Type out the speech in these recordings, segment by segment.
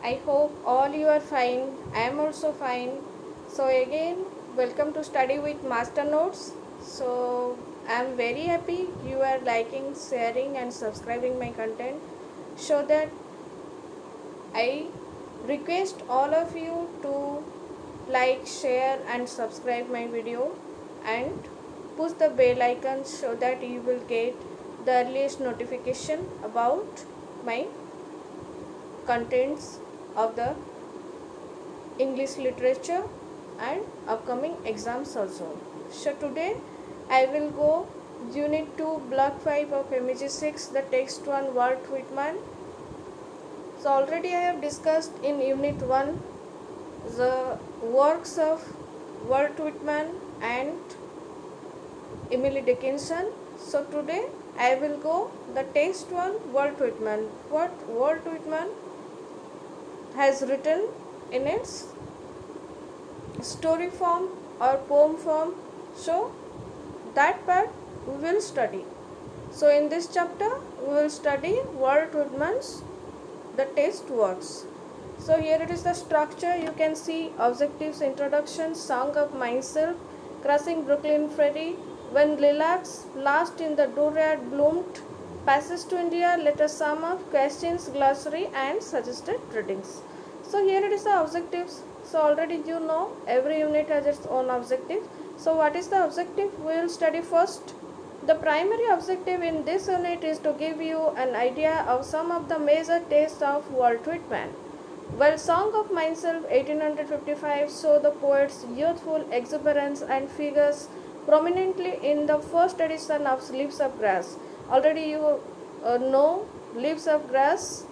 I hope all you are fine. I am also fine. So again, welcome to Study with Master Notes. So I am very happy you are liking, sharing and subscribing my content. So that I request all of you to like, share and subscribe my video and push the bell icon so that you will get the earliest notification about my contents of the English literature and upcoming exams also. So today I will go Unit 2 Block 5 of MEG 6, the text 1 Walt Whitman. So already I have discussed in Unit 1 the works of Walt Whitman and Emily Dickinson. So today I will go the text 1 Walt Whitman. What Walt Whitman has written in its story form or poem form. So that part we will study. So in this chapter we will study Walt Whitman's the text works. So here it is the structure. You can see objectives, introduction, song of myself, crossing Brooklyn ferry, when lilacs last in the dooryard bloomed, passes to India, letter sum up, questions, glossary and suggested readings. So here it is the objectives. So already you know every unit has its own objective. So what is the objective? We will study first. The primary objective in this unit is to give you an idea of some of the major tastes of Walt Whitman. While Song of Myself 1855 show the poet's youthful exuberance and figures prominently in the first edition of Leaves of Grass. Already you know Leaves of Grass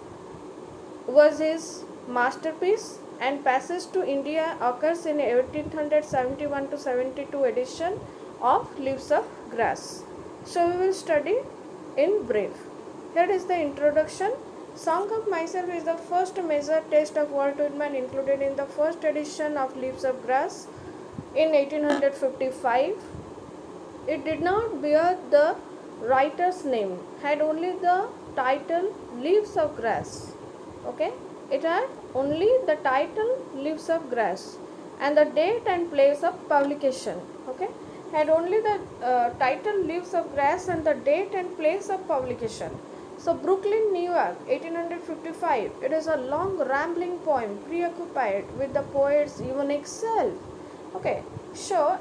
was his masterpiece, and Passage to India occurs in 1871 to 72 edition of Leaves of Grass. So we will study in brief. Here is the introduction. Song of Myself is the first major text of Walt Whitman included in the first edition of Leaves of Grass in 1855. It did not bear the writer's name, had only the title Leaves of Grass. Okay, it had only the title Leaves of Grass and the date and place of publication. Okay, had only the title Leaves of Grass and the date and place of publication. So Brooklyn, New York, 1855. It is a long rambling poem preoccupied with the poet's unique self. Okay, so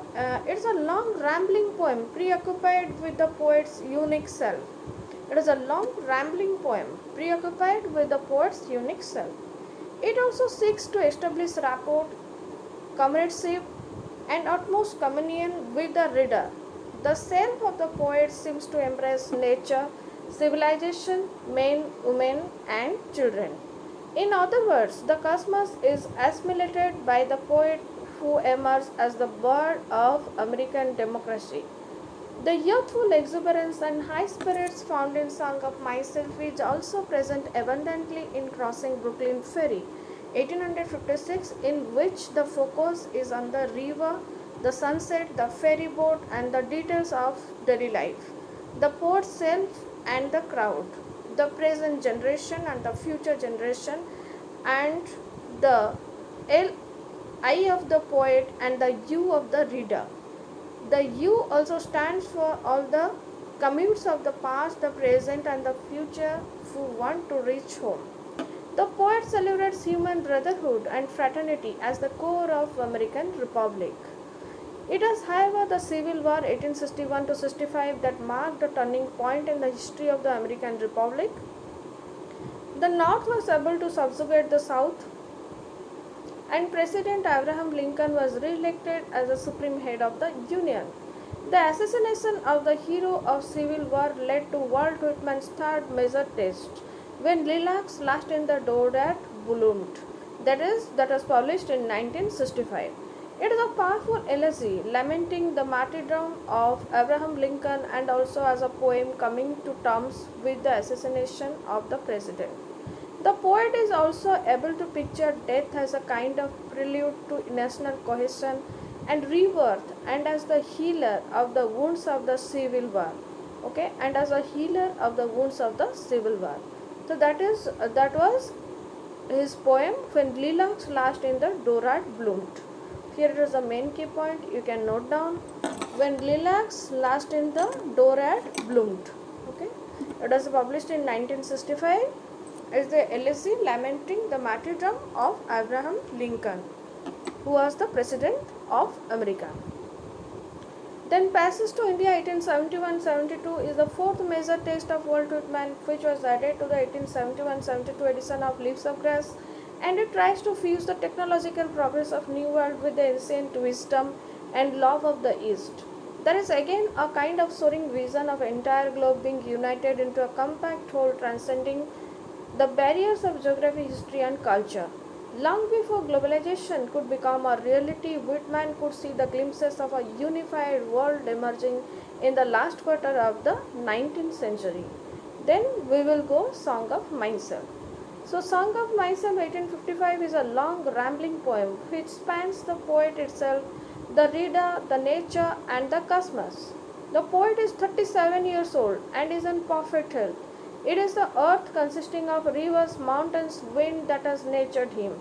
it's a long rambling poem preoccupied with the poet's unique self. It is a long rambling poem preoccupied with the poet's unique self. It also seeks to establish rapport, comradeship, and utmost communion with the reader. The self of the poet seems to embrace nature, civilization, men, women, and children. In other words, the cosmos is assimilated by the poet who emerges as the bird of American democracy. The youthful exuberance and high spirits found in Song of Myself is also present abundantly in Crossing Brooklyn Ferry, 1856, in which the focus is on the river, the sunset, the ferry boat, and the details of daily life. The poet's self and the crowd, the present generation and the future generation, and the I of the poet and the you of the reader. The you also stands for all the commutes of the past, the present, and the future who want to reach home. The poet celebrates human brotherhood and fraternity as the core of American Republic. It was, however, the Civil War 1861 to 65 that marked a turning point in the history of the American Republic. The North was able to subjugate the South, and President Abraham Lincoln was re-elected as the supreme head of the Union. The assassination of the hero of Civil War led to Walt Whitman's third major text, When Lilacs Last in the Dooryard Bloomed. That was published in 1965. It is a powerful elegy lamenting the martyrdom of Abraham Lincoln and also as a poem coming to terms with the assassination of the president. The poet is also able to picture death as a kind of prelude to national cohesion and rebirth, and as the healer of the wounds of the Civil War. Okay, and as a healer of the wounds of the Civil War. So that was his poem When Lilacs Last in the Dorad Bloomed. Here is the main key point you can note down. When Lilacs Last in the Dorad Bloomed. Okay. It was published in 1965. It's the LSE lamenting the martyrdom of Abraham Lincoln, who was the President of America. Then Passage to India 1871-72 is the fourth major text of Walt Whitman, which was added to the 1871-72 edition of Leaves of Grass, and it tries to fuse the technological progress of New World with the ancient wisdom and love of the East. There is again a kind of soaring vision of entire globe being united into a compact whole transcending the barriers of geography, history and culture. Long before globalization could become a reality, Whitman could see the glimpses of a unified world emerging in the last quarter of the 19th century. Then we will go Song of Myself. So Song of Myself 1855 is a long rambling poem which spans the poet itself, the reader, the nature and the cosmos. The poet is 37 years old and is in perfect health. It is the earth consisting of rivers, mountains, wind that has nurtured him.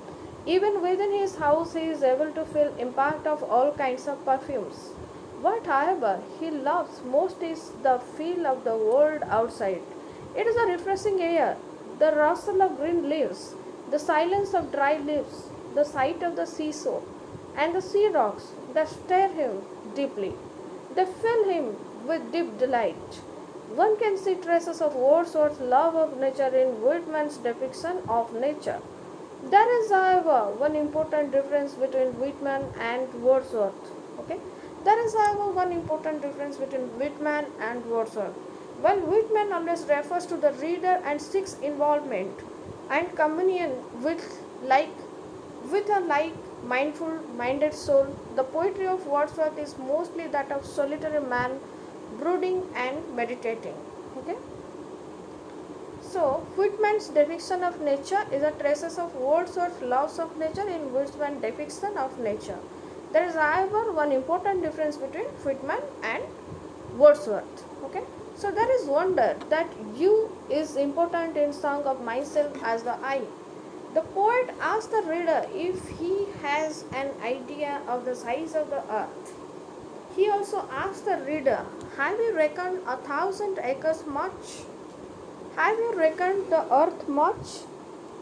Even within his house he is able to feel impact of all kinds of perfumes. What, however, he loves most is the feel of the world outside. It is a refreshing air, the rustle of green leaves, the silence of dry leaves, the sight of the seashore, and the sea rocks that stir him deeply. They fill him with deep delight. One can see traces of Wordsworth's love of nature in Whitman's depiction of nature. There is, however, one important difference between Whitman and Wordsworth. Okay? There is, however, one important difference between Whitman and Wordsworth. While Whitman always refers to the reader and seeks involvement and communion with a mindful-minded soul, the poetry of Wordsworth is mostly that of solitary man brooding and meditating. Okay. So Whitman's depiction of nature is a traces of Wordsworth's loves of nature in Whitman's depiction of nature. There is, however, one important difference between Whitman and Wordsworth. Okay. So there is wonder that you is important in Song of Myself as the I. The poet asks the reader if he has an idea of the size of the earth. He also asks the reader, have you reckoned 1,000 acres much? Have you reckoned the earth much?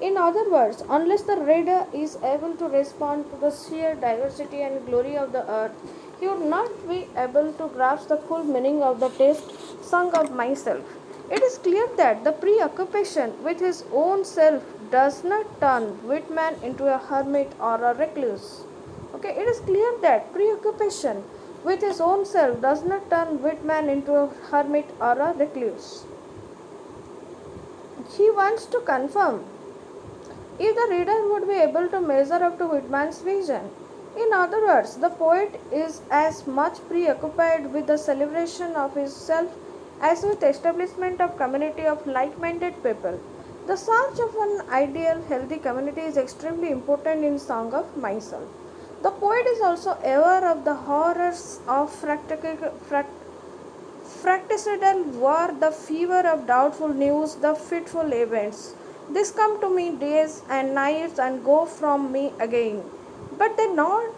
In other words, unless the reader is able to respond to the sheer diversity and glory of the earth, he would not be able to grasp the full meaning of the text Song of Myself. It is clear that the preoccupation with his own self does not turn Whitman into a hermit or a recluse. Okay, it is clear that preoccupation with his own self does not turn Whitman into a hermit or a recluse. He wants to confirm if the reader would be able to measure up to Whitman's vision. In other words, the poet is as much preoccupied with the celebration of his self as with the establishment of community of like-minded people. The search of an ideal, healthy community is extremely important in Song of Myself. The poet is also aware of the horrors of fratricidal war, the fever of doubtful news, the fitful events. These come to me days and nights and go from me again, but they not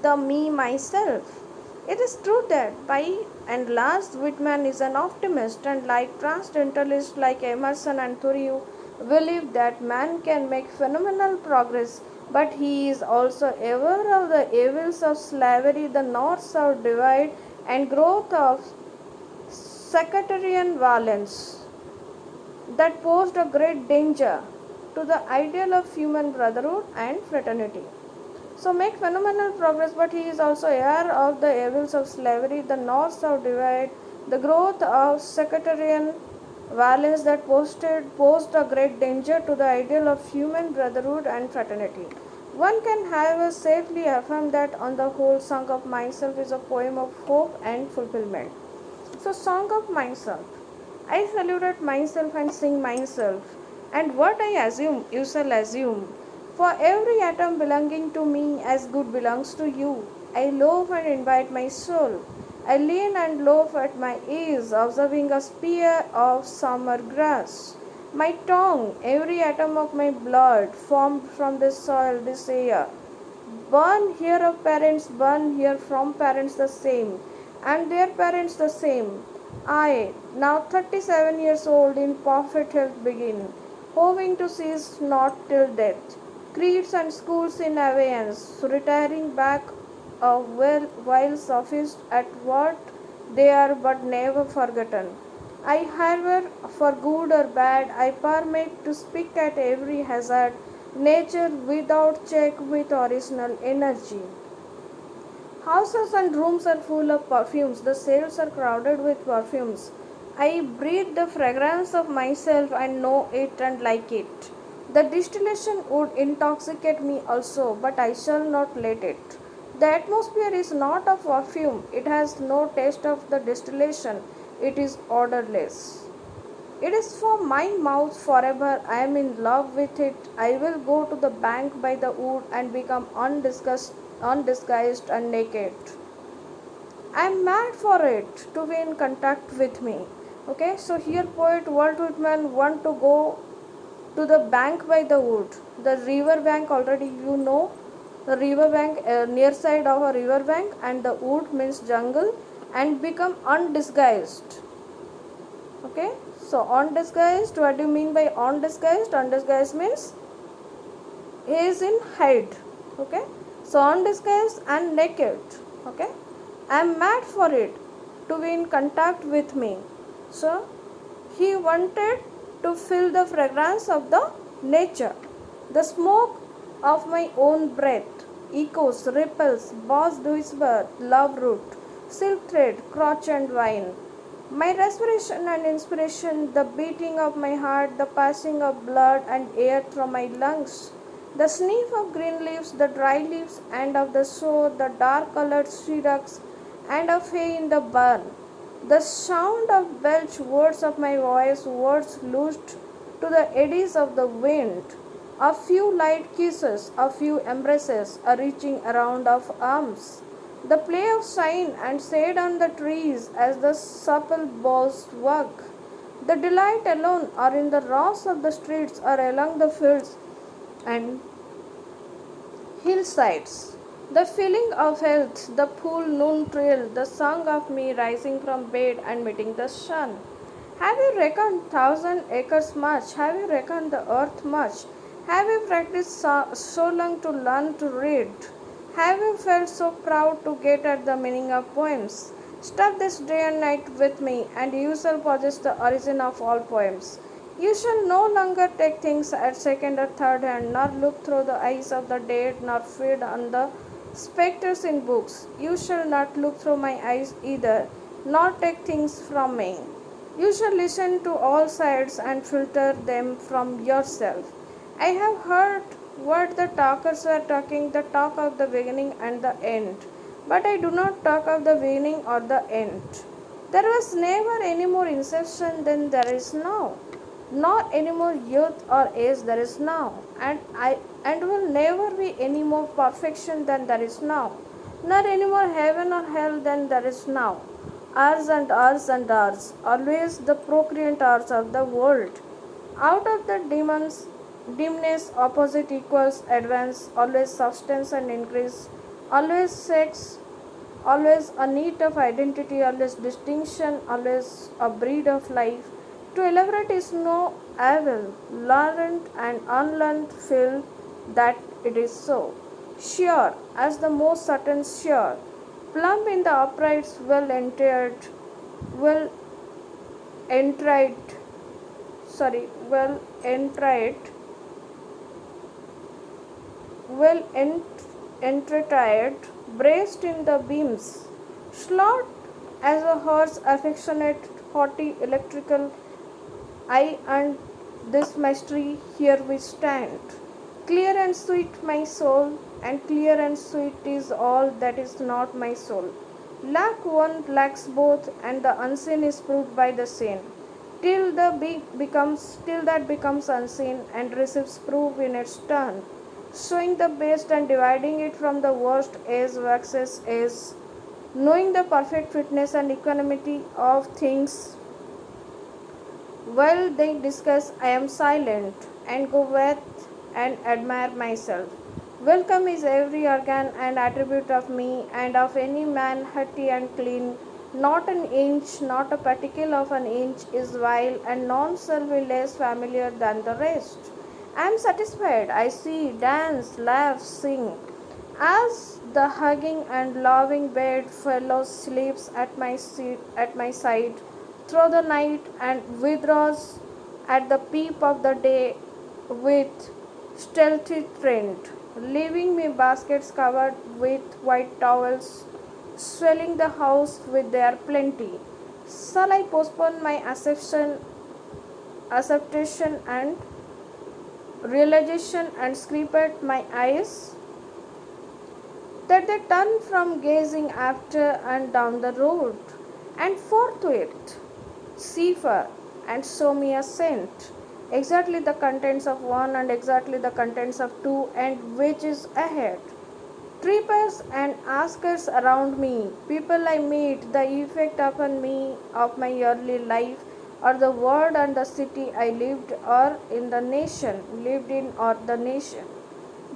the me myself. It is true that by and large Whitman is an optimist, and like transcendentalists like Emerson and Thoreau believe that man can make phenomenal progress, but he is also aware of the evils of slavery, the north-south divide, and growth of sectarian violence that posed a great danger to the ideal of human brotherhood and fraternity. So make phenomenal progress, but he is also aware of the evils of slavery, the north-south divide, the growth of sectarian violence that posed a great danger to the ideal of human brotherhood and fraternity. One can, however, safely affirm that on the whole, Song of Myself is a poem of hope and fulfillment. So, Song of Myself. I saluted myself and sing myself, and what I assume, you shall assume. For every atom belonging to me as good belongs to you, I loaf and invite my soul. I lean and loaf at my ease, observing a spear of summer grass. My tongue, every atom of my blood, formed from this soil, this air. Born here of parents, born here from parents the same, and their parents the same. I, now 37 years old, in perfect health begin, hoping to cease not till death. Creeds and schools in abeyance, retiring back while sufficed at what they are but never forgotten. I harbour for good or bad, I permit to speak at every hazard, nature without check with original energy. Houses and rooms are full of perfumes, the cells are crowded with perfumes. I breathe the fragrance of myself and know it and like it. The distillation would intoxicate me also, but I shall not let it. The atmosphere is not of perfume, it has no taste of the distillation, it is odorless. It is for my mouth forever. I am in love with it. I will go to the bank by the wood and become undisguised and naked. I am mad for it to be in contact with me. Okay, so here poet Walt Whitman want to go to the bank by the wood. The river bank already you know. The river bank near side of a river bank, and the wood means jungle, and become undisguised. Okay, so undisguised, what do you mean by undisguised? Undisguised means he is in hide. Okay, so undisguised and naked. Okay, I am mad for it to be in contact with me. So he wanted to feel the fragrance of the nature, the smoke of my own breath, echoes, ripples, buzzed whisper, love root, silk thread, crotch and wine. My respiration and inspiration, the beating of my heart, the passing of blood and air through my lungs, the sniff of green leaves, the dry leaves, and of the soul, the dark colored shiraks, and of hay in the barn, the sound of belch words of my voice, words loosed to the eddies of the wind, a few light kisses, a few embraces, a reaching around of arms. The play of shine and shade on the trees as the supple boughs work. The delight alone or in the roars of the streets or along the fields and hillsides. The feeling of health, the full noon trail, the song of me rising from bed and meeting the sun. Have you reckoned 1,000 acres much? Have you reckoned the earth much? Have you practiced so long to learn to read? Have you felt so proud to get at the meaning of poems? Study this day and night with me, and you shall possess the origin of all poems. You shall no longer take things at second or third hand, nor look through the eyes of the dead, nor feed on the spectres in books. You shall not look through my eyes either, nor take things from me. You shall listen to all sides and filter them from yourself. I have heard what the talkers were talking, the talk of the beginning and the end. But I do not talk of the beginning or the end. There was never any more inception than there is now, nor any more youth or age there is now, and will never be any more perfection than there is now, nor any more heaven or hell than there is now. Hours and hours and hours, always the procreant hours of the world. Out of the dimness, opposite equals advance, always substance and increase, always sex, always a need of identity, always distinction, always a breed of life. To elaborate is no avail, learned and unlearned feel that it is so. Sure, as the most certain sure, plump in the uprights, well entried, well entried, well entretied, braced in the beams, slot as a horse affectionate, haughty, electrical eye, and this mystery here we stand. Clear and sweet my soul, and clear and sweet is all that is not my soul. Lack one lacks both, and the unseen is proved by the seen. Till that becomes unseen and receives proof in its turn, showing the best and dividing it from the worst as waxes as, knowing the perfect fitness and equanimity of things While they discuss, I am silent and go with and admire myself. Welcome is every organ and attribute of me and of any man hearty and clean. Not an inch, not a particle of an inch is vile, and none shall be less familiar than the rest. I am satisfied. I see, dance, laugh, sing. As the hugging and loving bedfellow sleeps at my side through the night and withdraws at the peep of the day with stealthy tread, leaving me baskets covered with white towels, swelling the house with their plenty. Shall I postpone my acceptation and realization and scrape at my eyes? That they turn from gazing after and down the road, and forthwith cipher and show me a scent, exactly the contents of one and exactly the contents of two, and which is ahead. Trippers and askers around me, people I meet, the effect upon me of my early life, or the world and the city I lived, or in the nation, lived in, or the nation.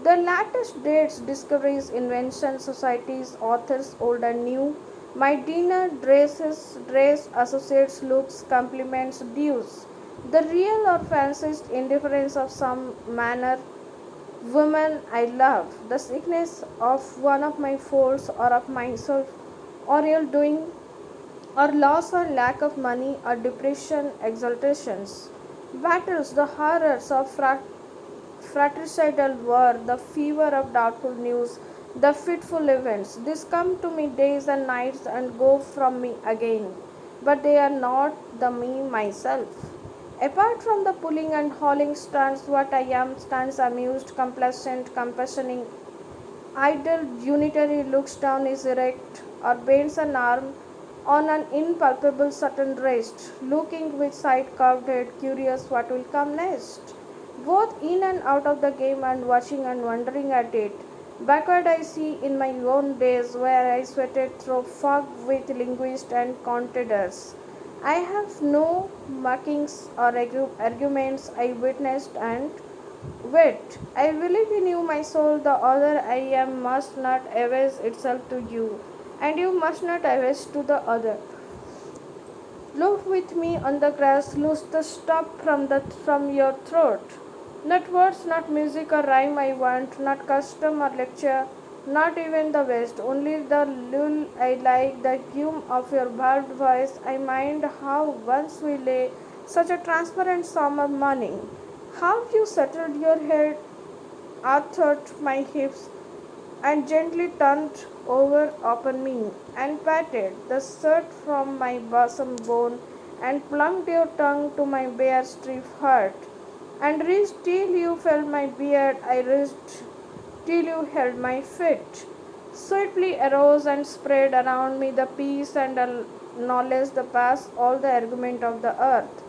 The latest dates, discoveries, inventions, societies, authors old and new, my dinner, dresses, dress, associates, looks, compliments, dues, the real or fancied indifference of some manner, woman I love, the sickness of one of my faults or of myself, or ill doing, or loss or lack of money, or depression, exaltations, battles, the horrors of fratricidal war, the fever of doubtful news, the fitful events. These come to me days and nights and go from me again, but they are not the me myself. Apart from the pulling and hauling stands, what I am stands amused, complacent, compassioning, idle, unitary, looks down, is erect, or bends an arm on an impalpable certain rest, looking with side curved head, curious what will come next. Both in and out of the game and watching and wondering at it. Backward I see in my own days where I sweated through fog with linguists and contenders. I have no mockings or arguments I witnessed and wait, I believe in you, my soul, the other I am must not avenge itself to you, and you must not avenge to the other. Loaf with me on the grass, loose the stop from your throat. Not words, not music or rhyme I want, not custom or lecture, not even the West, only the lull I like, the hum of your barbed voice. I mind how once we lay such a transparent summer morning, how you settled your head athwart my hips and gently turned over upon me, and patted the sweat from my bosom bone, and plucked your tongue to my bare stiff heart, and reached till you felt my beard, I reached till you held my feet. Swiftly arose and spread around me the peace and knowledge the past all the argument of the earth.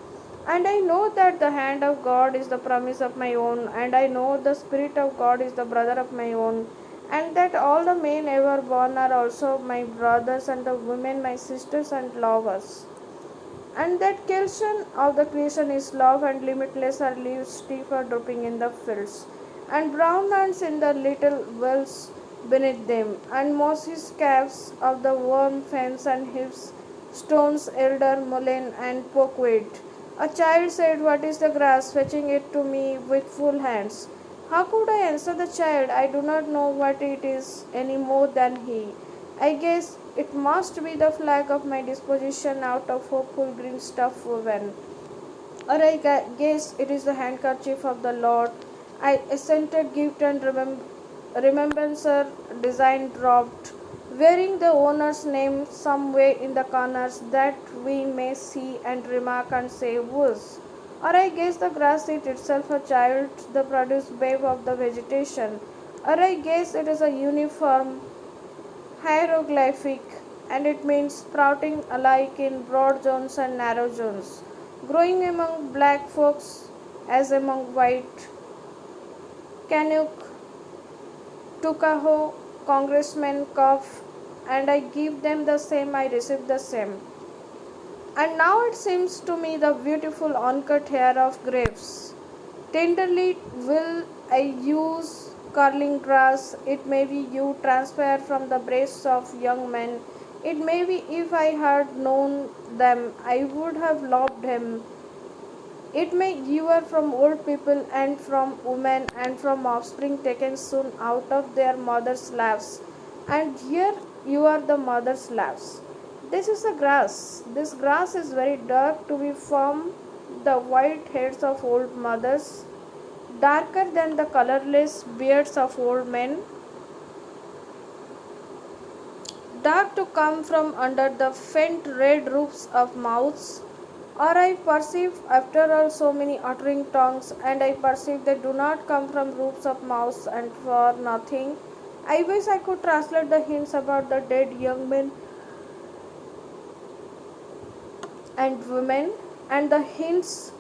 And I know that the hand of God is the promise of my own, and I know the Spirit of God is the brother of my own, and that all the men ever born are also my brothers, and the women my sisters and lovers. And that creation of the creation is love, and limitless are leaves stiff or drooping in the fields, and brown ants in the little wells beneath them, and mossy scabs of the worm fence and hips, stones, elder, mullein, and pokeweed. A child said, what is the grass? Fetching it to me with full hands. How could I answer the child? I do not know what it is any more than he. I guess it must be the flag of my disposition out of hopeful green stuff woven. Or I guess it is the handkerchief of the Lord. I assented, gift and remembrancer design dropped, wearing the owner's name some way in the corners that we may see and remark and say whose. Or I guess the grass is itself a child, the produce babe of the vegetation. Or I guess it is a uniform hieroglyphic, and it means sprouting alike in broad zones and narrow zones, growing among black folks as among white. Canuck, Tuckahoe, congressmen cough, and I give them the same, I receive the same. And now it seems to me the beautiful uncut hair of grapes. Tenderly will I use curling grass. It may be you transpire from the breasts of young men. It may be if I had known them, I would have loved him. It may you are from old people and from women and from offspring taken soon out of their mother's laps. And here you are the mother's laps. This is a grass. This grass is very dark to be from the white heads of old mothers, darker than the colorless beards of old men, dark to come from under the faint red roofs of mouths. Or I perceive, after all, so many uttering tongues, and I perceive they do not come from roofs of mouths and for nothing. I wish I could translate the hints about the dead young men and women, and the hints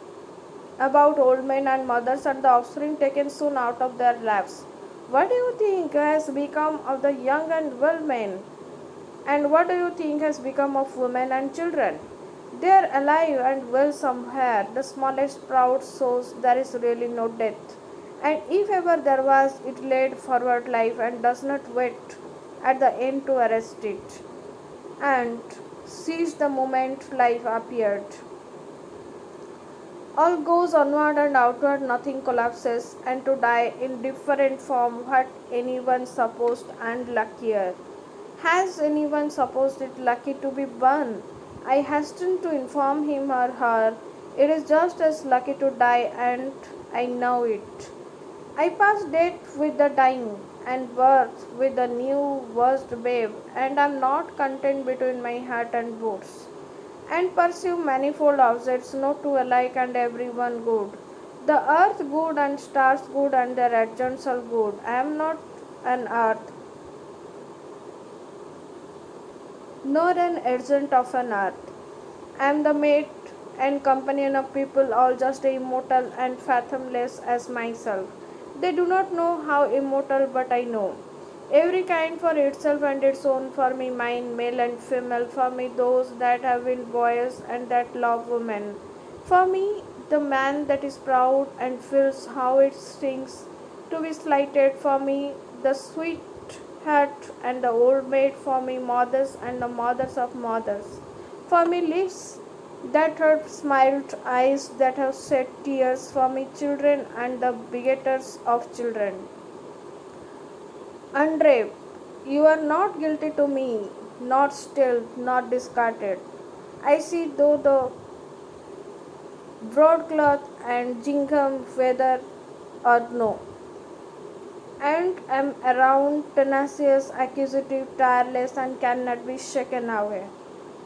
about old men and mothers and the offspring taken soon out of their laps. What do you think has become of the young and well men? And what do you think has become of women and children? They are alive and well somewhere. The smallest sprout shows there is really no death. And if ever there was, it laid forward life and does not wait at the end to arrest it, and seized the moment life appeared. All goes onward and outward, nothing collapses, and to die in different form, what anyone supposed and luckier. Has anyone supposed it lucky to be born? I hasten to inform him or her, it is just as lucky to die, and I know it. I pass death with the dying, and birth with the new versed babe, and am not content between my hat and boots, and pursue manifold objects, no two alike and every one good. The earth good and stars good and their adjuncts all good. I am not an earth, nor an agent of an earth. I am the mate and companion of people all just immortal and fathomless as myself. They do not know how immortal, but I know. Every kind for itself and its own, for me mine, male and female, for me those that have been boys and that love women. For me the man that is proud and feels how it stings to be slighted, for me the sweetheart and the old maid, for me mothers and the mothers of mothers, for me lips that have smiled, eyes that have shed tears, for me children and the begetters of children. Undrape, you are not guilty to me, not still, not discarded. I see though the broadcloth and gingham, whether or no, and am around, tenacious, accusative, tireless, and cannot be shaken away.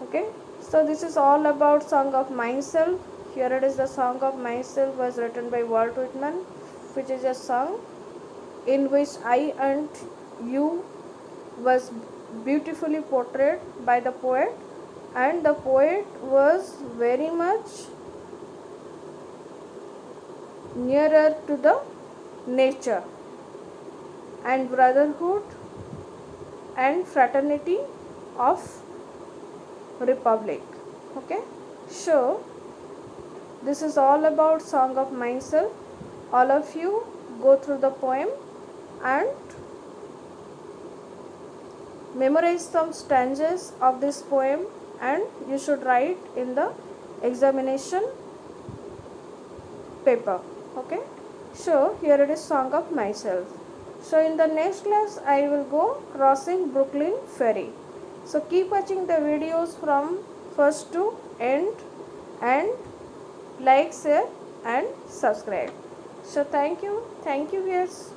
Okay, so this is all about Song of Myself. Here it is. The Song of Myself was written by Walt Whitman, which is a song in which I and you was beautifully portrayed by the poet, and the poet was very much nearer to the nature and brotherhood and fraternity of republic. Okay, so this is all about Song of Myself. All of you go through the poem and memorize some stanzas of this poem, and you should write in the examination paper. Okay, so here it is Song of Myself. So in the next class I will go crossing Brooklyn Ferry. So keep watching the videos from first to end, and like, share and subscribe. So thank you viewers.